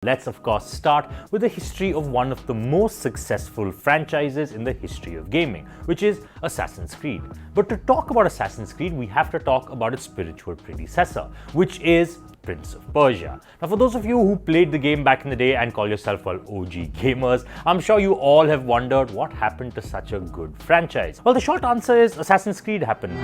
Let's of course start with the history of one of the most successful franchises in the history of gaming, which is Assassin's Creed. But to talk about Assassin's Creed, we have to talk about its spiritual predecessor, which is Prince of Persia. Now, for those of you who played the game back in the day and call yourself OG gamers, I'm sure you all have wondered what happened to such a good franchise. Well, the short answer is Assassin's Creed happened.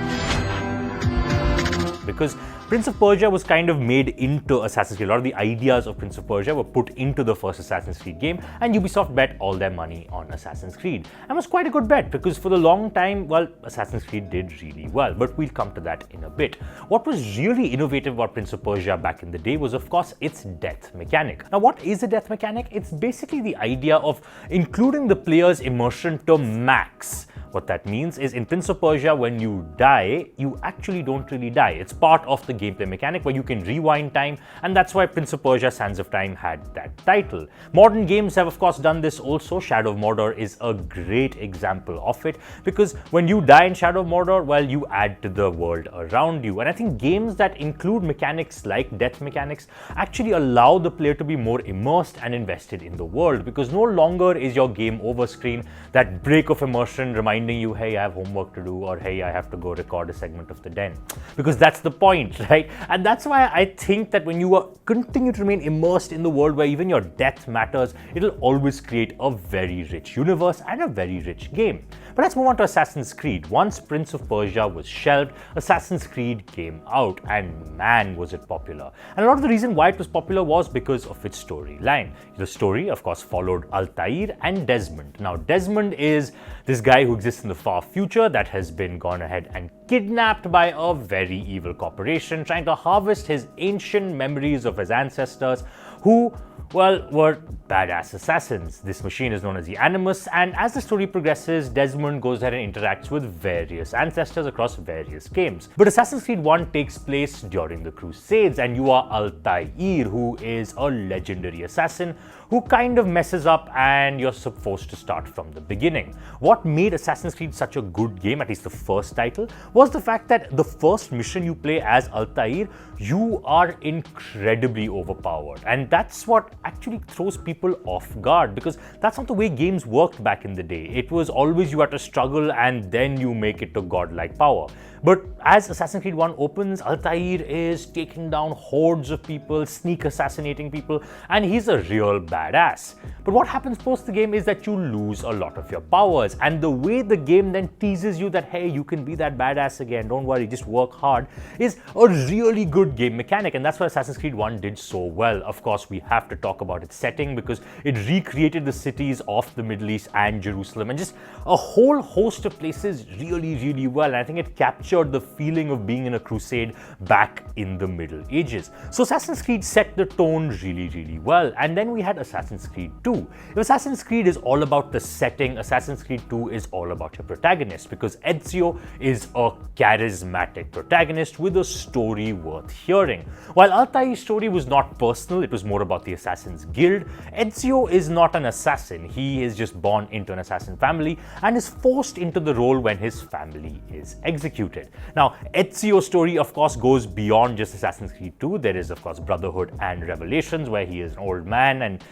Because Prince of Persia was kind of made into Assassin's Creed. A lot of the ideas of Prince of Persia were put into the first Assassin's Creed game, and Ubisoft bet all their money on Assassin's Creed. And it was quite a good bet because for the long time, well, Assassin's Creed did really well, but we'll come to that in a bit. What was really innovative about Prince of Persia back in the day was, of course, its death mechanic. Now, what is a death mechanic? It's basically the idea of including the player's immersion to max. What that means is in Prince of Persia, when you die, you actually don't really die. It's part of the gameplay mechanic where you can rewind time, and that's why Prince of Persia Sands of Time had that title. Modern games have of course done this also. Shadow of Mordor is a great example of it because when you die in Shadow of Mordor, well, you add to the world around you. And I think games that include mechanics like death mechanics actually allow the player to be more immersed and invested in the world, because no longer is your game over screen that break of immersion reminding you, hey, I have homework to do, or hey, I have to go record a segment of The Den. Because that's the point, right? And that's why I think that when you continue to remain immersed in the world where even your death matters, it'll always create a very rich universe and a very rich game. But let's move on to Assassin's Creed. Once Prince of Persia was shelved, Assassin's Creed came out, and man, was it popular. And a lot of the reason why it was popular was because of its storyline. The story, of course, followed Altair and Desmond. Now, Desmond is this guy who exists in the far future that has been gone ahead and kidnapped by a very evil corporation trying to harvest his ancient memories of his ancestors who, well, were badass assassins. This machine is known as the Animus, and as the story progresses, Desmond goes ahead and interacts with various ancestors across various games. But Assassin's Creed 1 takes place during the Crusades, and you are Altair, who is a legendary assassin who kind of messes up, and you're supposed to start from the beginning. What made Assassin's Creed such a good game, at least the first title, was the fact that the first mission you play as Altair, you are incredibly overpowered. And that's what actually throws people off guard, because that's not the way games worked back in the day. It was always you had to struggle and then you make it to godlike power. But as Assassin's Creed 1 opens, Altair is taking down hordes of people, sneak assassinating people, and he's a real badass. But what happens post the game is that you lose a lot of your powers, and the way the game then teases you that, hey, you can be that badass again, don't worry, just work hard, is a really good game mechanic, and that's what Assassin's Creed 1 did so well. Of course, we have to talk about its setting because it recreated the cities of the Middle East and Jerusalem and just a whole host of places really, really well. And I think it captured the feeling of being in a crusade back in the Middle Ages. So Assassin's Creed set the tone really, really well. And then we had Assassin's Creed 2. If Assassin's Creed is all about the setting, Assassin's Creed 2 is all about your protagonist, because Ezio is a charismatic protagonist with a story worth hearing. While Altair's story was not personal, it was more about the Assassin's Guild, Ezio is not an assassin. He is just born into an assassin family and is forced into the role when his family is executed. Now, Ezio's story, of course, goes beyond just Assassin's Creed 2. There is, of course, Brotherhood and Revelations, where he is an old man and,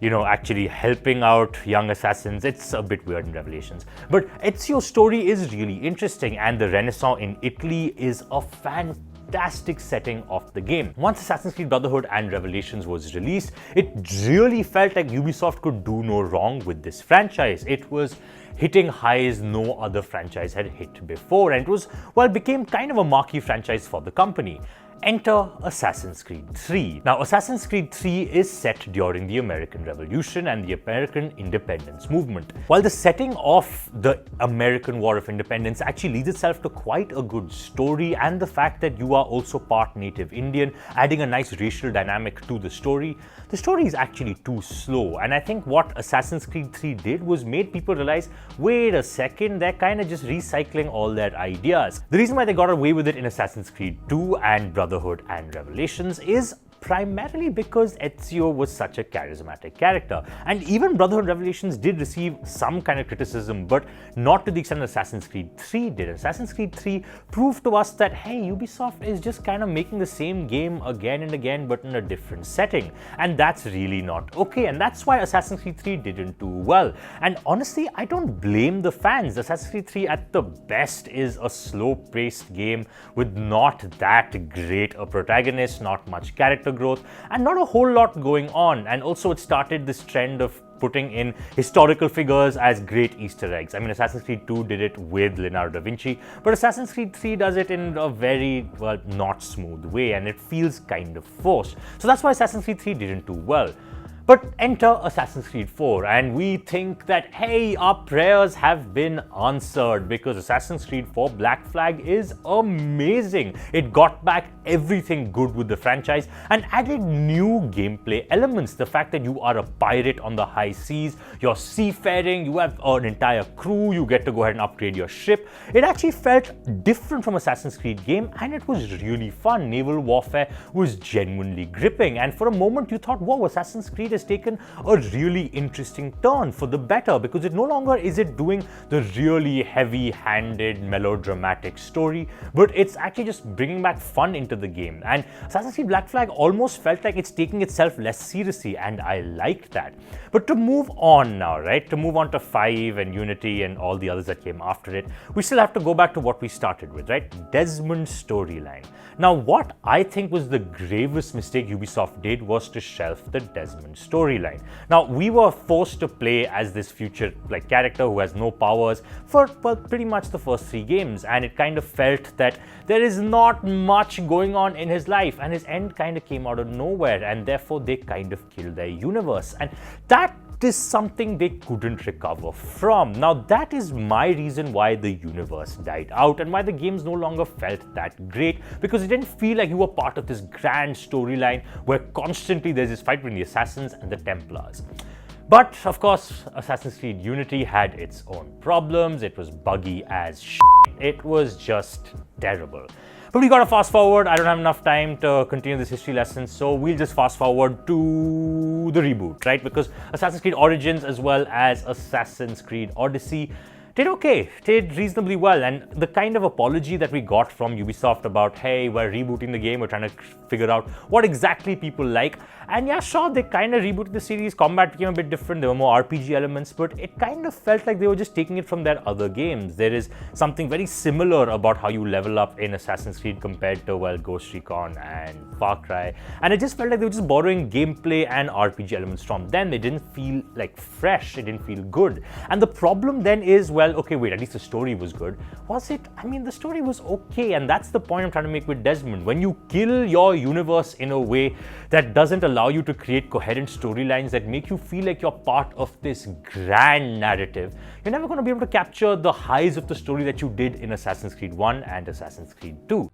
you know, actually helping out young assassins. It's a bit weird in Revelations. But Ezio's story is really interesting, and the Renaissance in Italy is a fantastic setting of the game. Once Assassin's Creed Brotherhood and Revelations was released, it really felt like Ubisoft could do no wrong with this franchise. It was hitting highs no other franchise had hit before, and it was, well, became kind of a marquee franchise for the company. Enter Assassin's Creed 3. Now, Assassin's Creed 3 is set during the American Revolution and the American Independence movement. While the setting of the American War of Independence actually leads itself to quite a good story, and the fact that you are also part native Indian, adding a nice racial dynamic to the story is actually too slow. And I think what Assassin's Creed 3 did was made people realize, wait a second, they're kind of just recycling all their ideas. The reason why they got away with it in Assassin's Creed 2 and Brotherhood and Revelations is primarily because Ezio was such a charismatic character. And even Brotherhood Revelations did receive some kind of criticism, but not to the extent Assassin's Creed 3 did. Assassin's Creed 3 proved to us that, hey, Ubisoft is just kind of making the same game again and again, but in a different setting. And that's really not okay. And that's why Assassin's Creed 3 didn't do well. And honestly, I don't blame the fans. Assassin's Creed 3 at the best is a slow-paced game with not that great a protagonist, not much character growth, and not a whole lot going on. And also it started this trend of putting in historical figures as great Easter eggs. I mean, Assassin's Creed 2 did it with Leonardo da Vinci, but Assassin's Creed 3 does it in a very, well, not smooth way, and it feels kind of forced. So that's why Assassin's Creed 3 didn't do well. But enter Assassin's Creed 4, and we think that, hey, our prayers have been answered because Assassin's Creed 4 Black Flag is amazing. It got back everything good with the franchise and added new gameplay elements. The fact that you are a pirate on the high seas, you're seafaring, you have an entire crew, you get to go ahead and upgrade your ship. It actually felt different from Assassin's Creed game, and it was really fun. Naval warfare was genuinely gripping, and for a moment you thought, whoa, Assassin's Creed has taken a really interesting turn for the better, because it no longer is it doing the really heavy-handed melodramatic story, but it's actually just bringing back fun into the game. And Assassin's Creed Black Flag almost felt like it's taking itself less seriously, and I liked that. But to move on now, right, to move on to 5 and Unity and all the others that came after it, we still have to go back to what we started with, right? Desmond's storyline. Now, what I think was the gravest mistake Ubisoft did was to shelf the Desmond storyline. Now, we were forced to play as this future character who has no powers for, well, pretty much the first 3 games, and it kind of felt that there is not much going on in his life, and his end kind of came out of nowhere, and therefore they kind of killed their universe, and that is something they couldn't recover from. Now, that is my reason why the universe died out and why the games no longer felt that great, because it didn't feel like you were part of this grand storyline where constantly there's this fight between the assassins and the Templars. But of course, Assassin's Creed Unity had its own problems. It was buggy as shit. It was just terrible. But we gotta fast forward. I don't have enough time to continue this history lesson, so we'll just fast forward to the reboot, right? Because Assassin's Creed Origins as well as Assassin's Creed Odyssey did okay, did reasonably well, and the kind of apology that we got from Ubisoft about, hey, we're rebooting the game, we're trying to figure out what exactly people like, and yeah, sure, they kind of rebooted the series, combat became a bit different, there were more RPG elements, but it kind of felt like they were just taking it from their other games. There is something very similar about how you level up in Assassin's Creed compared to, well, Ghost Recon and Far Cry, and it just felt like they were just borrowing gameplay and RPG elements from them. They didn't feel like fresh, it didn't feel good, and the problem then is, well, okay, wait, at least the story was good. Was it? I mean, the story was okay, and that's the point I'm trying to make with Desmond. When you kill your universe in a way that doesn't allow you to create coherent storylines that make you feel like you're part of this grand narrative, you're never going to be able to capture the highs of the story that you did in Assassin's Creed 1 and Assassin's Creed 2.